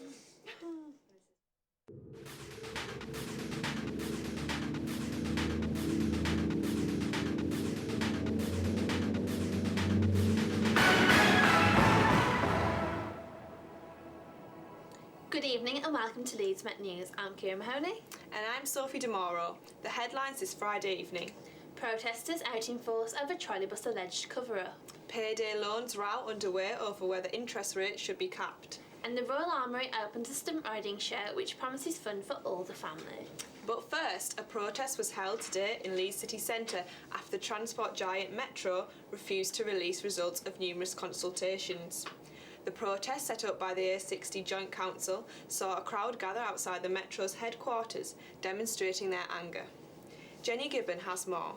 Good evening and welcome to Leeds Met News. I'm Kira Mahoney. And I'm Sophie DeMauro. The headlines this Friday evening. Protesters out in force over trolleybus alleged cover-up. Payday loans row underway over whether interest rates should be capped. And the Royal Armoury opens a stunt riding show which promises fun for all the family. But first, a protest was held today in Leeds city centre after the transport giant Metro refused to release results of numerous consultations. The protest set up by the A60 Joint Council saw a crowd gather outside the Metro's headquarters, demonstrating their anger. Jenny Gibbon has more.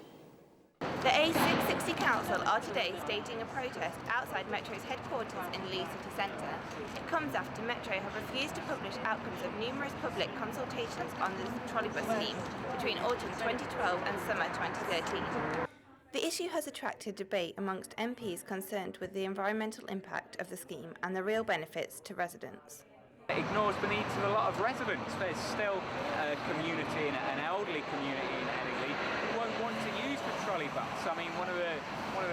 The A660 Council are today staging a protest outside Metro's headquarters in Leeds city centre. It comes after Metro have refused to publish outcomes of numerous public consultations on the trolleybus scheme between autumn 2012 and summer 2013. The issue has attracted debate amongst MPs concerned with the environmental impact of the scheme and the real benefits to residents. It ignores the needs of a lot of residents. There's still a community, an elderly community in Headingley who won't want to use the trolleybus. I mean, one of the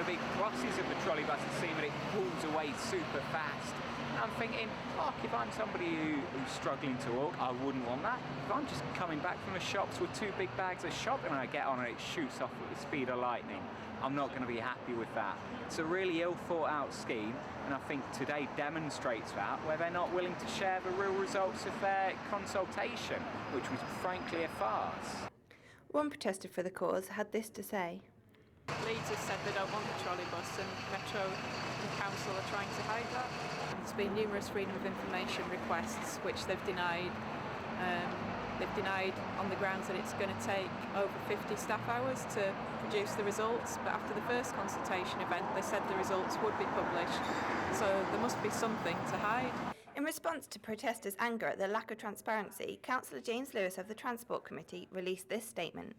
big pluses of the trolleybus is seeing that it pulls away super fast. And I'm thinking, look, if I'm somebody who's struggling to walk, I wouldn't want that. If I'm just coming back from the shops with 2 big bags of shopping and I get on and it shoots off with the speed of lightning, I'm not going to be happy with that. It's a really ill thought out scheme, and I think today demonstrates that, where they're not willing to share the real results of their consultation, which was frankly a farce. One protester for the cause had this to say. Leeds has said they don't want the trolleybus, and Metro and Council are trying to hide that. There's been numerous freedom of information requests which they've denied. They've denied on the grounds that it's going to take over 50 staff hours to produce the results, but after the first consultation event they said the results would be published, so there must be something to hide. In response to protesters' anger at the lack of transparency, Councillor James Lewis of the Transport Committee released this statement.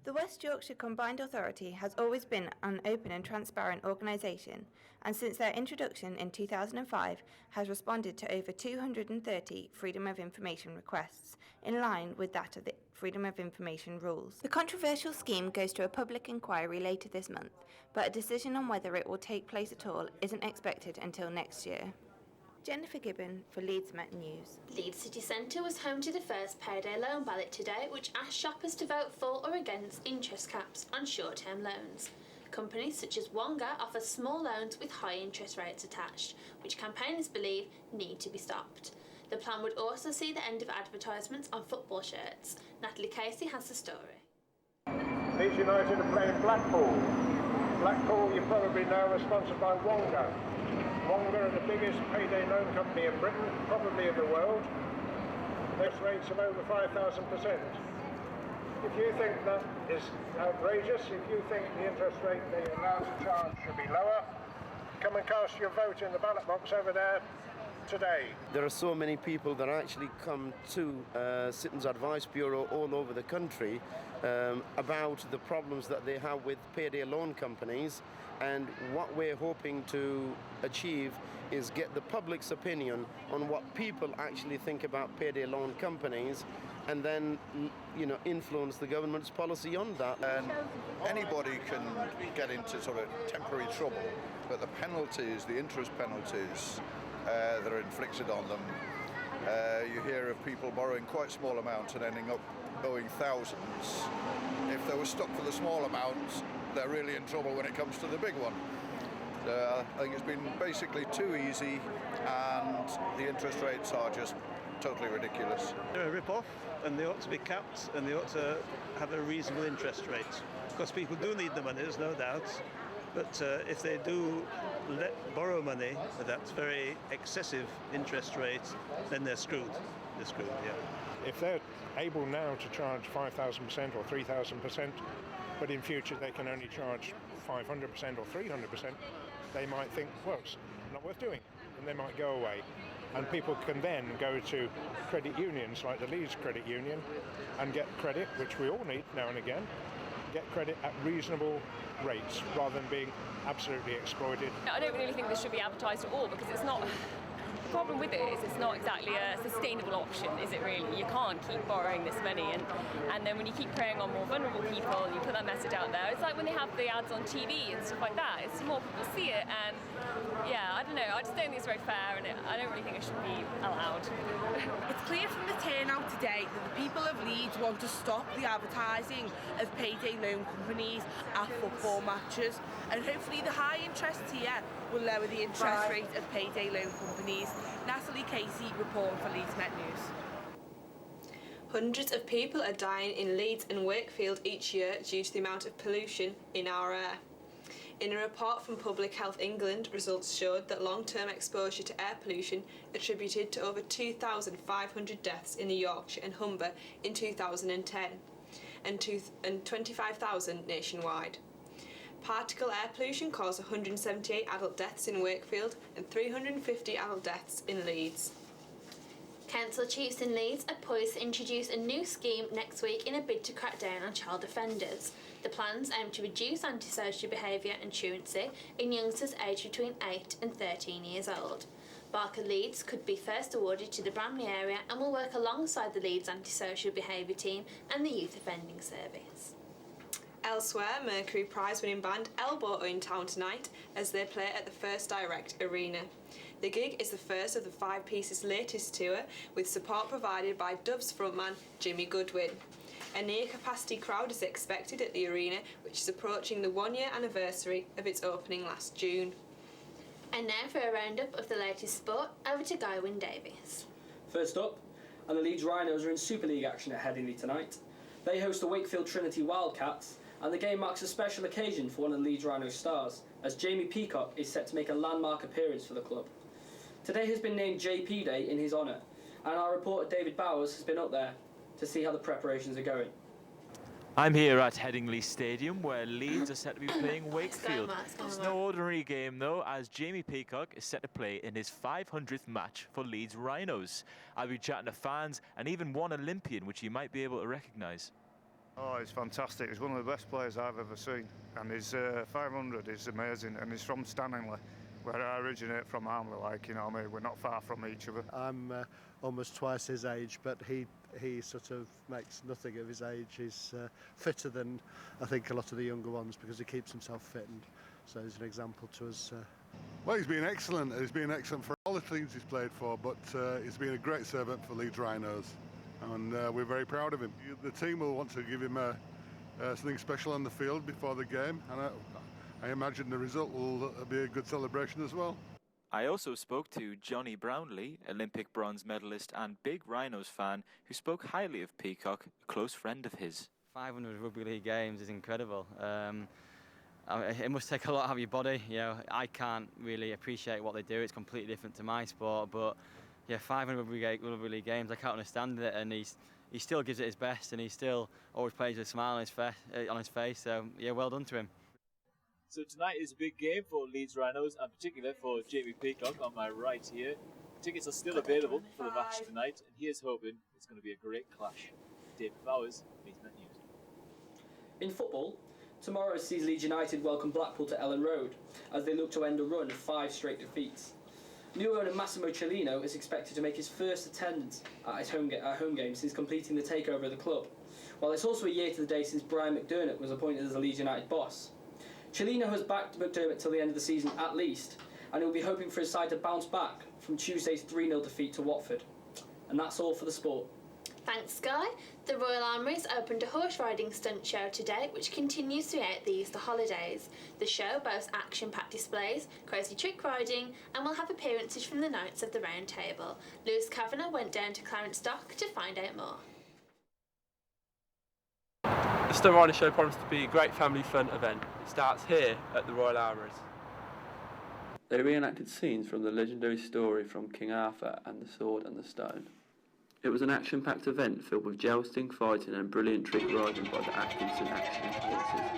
The West Yorkshire Combined Authority has always been an open and transparent organisation, and since their introduction in 2005 has responded to over 230 Freedom of Information requests, in line with that of the Freedom of Information rules. The controversial scheme goes to a public inquiry later this month, but a decision on whether it will take place at all isn't expected until next year. Jennifer Gibbon for Leeds Met News. Leeds City Centre was home to the first payday loan ballot today, which asked shoppers to vote for or against interest caps on short-term loans. Companies such as Wonga offer small loans with high interest rates attached, which campaigners believe need to be stopped. The plan would also see the end of advertisements on football shirts. Natalie Casey has the story. Leeds United are playing Blackpool. Blackpool, you probably know, are sponsored by Wonga. Wonga are the biggest payday loan company in Britain, probably in the world. Those rates of over 5,000%. If you think that is outrageous, if you think the interest rate they're allowed to charge should be lower, come and cast your vote in the ballot box over there today. There are so many people that actually come to Citizens Advice Bureau all over the country about the problems that they have with payday loan companies, and what we're hoping to achieve is get the public's opinion on what people actually think about payday loan companies, and then, you know, influence the government's policy on that. And anybody can get into sort of temporary trouble, but the penalties, the interest penalties that are inflicted on them, you hear of people borrowing quite small amounts and ending up owing thousands. If they were stuck for the small amounts, they're really in trouble when it comes to the big one. I think it's been basically too easy, and the interest rates are just totally ridiculous. They're a rip-off, and they ought to be capped, and they ought to have a reasonable interest rate. Because people do need the money, there's no doubt, but if they do borrow money at that very excessive interest rate, then they're screwed. They're screwed, yeah. If they're able now to charge 5,000% or 3,000%, but in future they can only charge 500% or 300%, they might think, well, it's not worth doing, and they might go away. And people can then go to credit unions like the Leeds Credit Union and get credit, which we all need now and again, get credit at reasonable rates rather than being absolutely exploited. I don't really think this should be advertised at all, because it's not The problem with it is it's not exactly a sustainable option, is it really? You can't keep borrowing this money, and then when you keep preying on more vulnerable people, you put that message out there. It's like when they have the ads on TV and stuff like that. It's more people see it, and yeah, I don't know. I just don't think it's very fair, and I don't really think it should be allowed. It's clear from the turnout today that the people of Leeds want to stop the advertising of payday loan companies at football matches, and hopefully the high interest here will lower the interest rate of payday loan companies. Natalie Casey reporting for Leeds Met News. Hundreds of people are dying in Leeds and Wakefield each year due to the amount of pollution in our air. In a report from Public Health England, results showed that long-term exposure to air pollution attributed to over 2,500 deaths in the Yorkshire and Humber in 2010 and 25,000 nationwide. Particle air pollution caused 178 adult deaths in Wakefield and 350 adult deaths in Leeds. Council chiefs in Leeds are poised to introduce a new scheme next week in a bid to crack down on child offenders. The plans aim to reduce antisocial behaviour and truancy in youngsters aged between 8 and 13 years old. Barker Leeds could be first awarded to the Bramley area and will work alongside the Leeds Antisocial Behaviour Team and the Youth Offending Service. Elsewhere, Mercury Prize-winning band Elbow are in town tonight as they play at the First Direct Arena. The gig is the first of the Five Pieces' latest tour, with support provided by Dove's frontman Jimmy Goodwin. A near-capacity crowd is expected at the arena, which is approaching the one-year anniversary of its opening last June. And now for a roundup of the latest sport, over to Guywyn Davies. First up, and the Leeds Rhinos are in Super League action at Headingley tonight. They host the Wakefield Trinity Wildcats, and the game marks a special occasion for one of the Leeds Rhinos stars, as Jamie Peacock is set to make a landmark appearance for the club. Today has been named JP Day in his honour, and our reporter David Bowers has been up there to see how the preparations are going. I'm here at Headingley Stadium, where Leeds are set to be playing Wakefield. It's no ordinary game though, as Jamie Peacock is set to play in his 500th match for Leeds Rhinos. I'll be chatting to fans and even one Olympian which you might be able to recognise. Oh, he's fantastic. He's one of the best players I've ever seen, and his 500 is amazing, and he's from Stanningley, where I originate from, aren't we? Like, you know, I mean, we're not far from each other. I'm almost twice his age, but he sort of makes nothing of his age. He's fitter than I think a lot of the younger ones because he keeps himself fit, and so he's an example to us. Well, he's been excellent. He's been excellent for all the teams he's played for, but he's been a great servant for Leeds Rhinos, and we're very proud of him. The team will want to give him something special on the field before the game, and I imagine the result will be a good celebration as well. I also spoke to Johnny Brownlee, Olympic bronze medalist and big Rhinos fan, who spoke highly of Peacock, a close friend of his. 500 rugby league games is incredible. It must take a lot out of your body. You know, I can't really appreciate what they do. It's completely different to my sport, but yeah, 500 rugby league games, I can't understand it, and he still gives it his best, and he still always plays with a smile on his face. So yeah, well done to him. So tonight is a big game for Leeds Rhinos, and particularly for Jamie Peacock on my right here. Tickets are still available for the match tonight, and here's hoping it's going to be a great clash. David Bowers, Leeds Met News. In football, tomorrow sees Leeds United welcome Blackpool to Ellen Road as they look to end a run of 5 straight defeats. New owner Massimo Cellino is expected to make his first attendance at his home game since completing the takeover of the club, while it's also a year to the day since Brian McDermott was appointed as the Leeds United boss. Cellino has backed McDermott till the end of the season at least, and he'll be hoping for his side to bounce back from Tuesday's 3-0 defeat to Watford. And that's all for the sport. Thanks, Sky. The Royal Armouries opened a horse riding stunt show today, which continues throughout the Easter holidays. The show boasts action-packed displays, crazy trick riding, and will have appearances from the Knights of the Round Table. Lewis Kavanagh went down to Clarence Dock to find out more. The Stunt Riding Show promised to be a great family fun event. It starts here at the Royal Armouries. They reenacted scenes from the legendary story from King Arthur and the Sword and the Stone. It was an action-packed event filled with jousting, fighting and brilliant trick riding by the Atkinson Action Horses.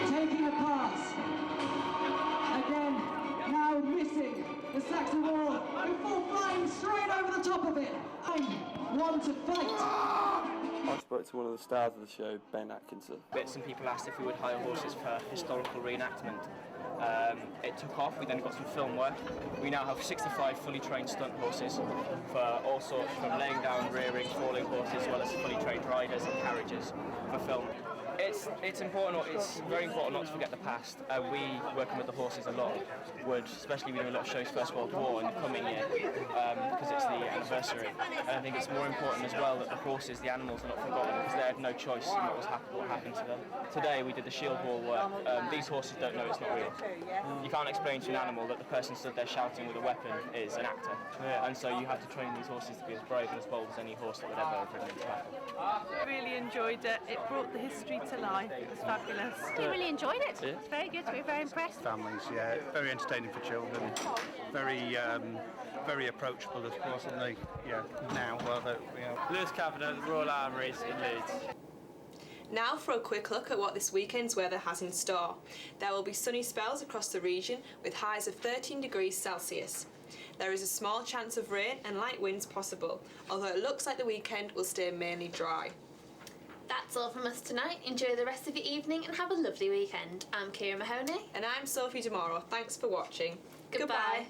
Taking a pass. Again, now missing the Saxon wall before flying straight over the top of it. One to fight. I spoke to one of the stars of the show, Ben Atkinson. Some people asked if we would hire horses for historical reenactment. It took off, we then got some film work. We now have 65 fully trained stunt horses for all sorts, from laying down, rearing, falling horses, as well as fully trained riders and carriages for film. It's important, it's very important not to forget the past. We, working with the horses a lot, would, especially doing a lot of shows First World War in the coming year, because it's the anniversary. And I think it's more important as well that the horses, the animals, are not forgotten, because they had no choice in what happened to them. Today we did the shield wall work. These horses don't know it's not real. You can't explain to an animal that the person stood there shouting with a weapon is an actor. And so you have to train these horses to be as brave and as bold as any horse that would ever have ridden into battle. I really enjoyed it. It brought the history to life. It was fabulous. We really enjoyed it. Yeah. It's very good. We were very impressed. Families, yeah, very entertaining for children. Very approachable, of course, and they, now, Lewis Kavanagh, the Royal Armouries in Leeds. Now for a quick look at what this weekend's weather has in store. There will be sunny spells across the region with highs of 13 degrees Celsius. There is a small chance of rain and light winds possible, although it looks like the weekend will stay mainly dry. That's all from us tonight. Enjoy the rest of your evening and have a lovely weekend. I'm Kira Mahoney. And I'm Sophie Demoro. Thanks for watching. Goodbye.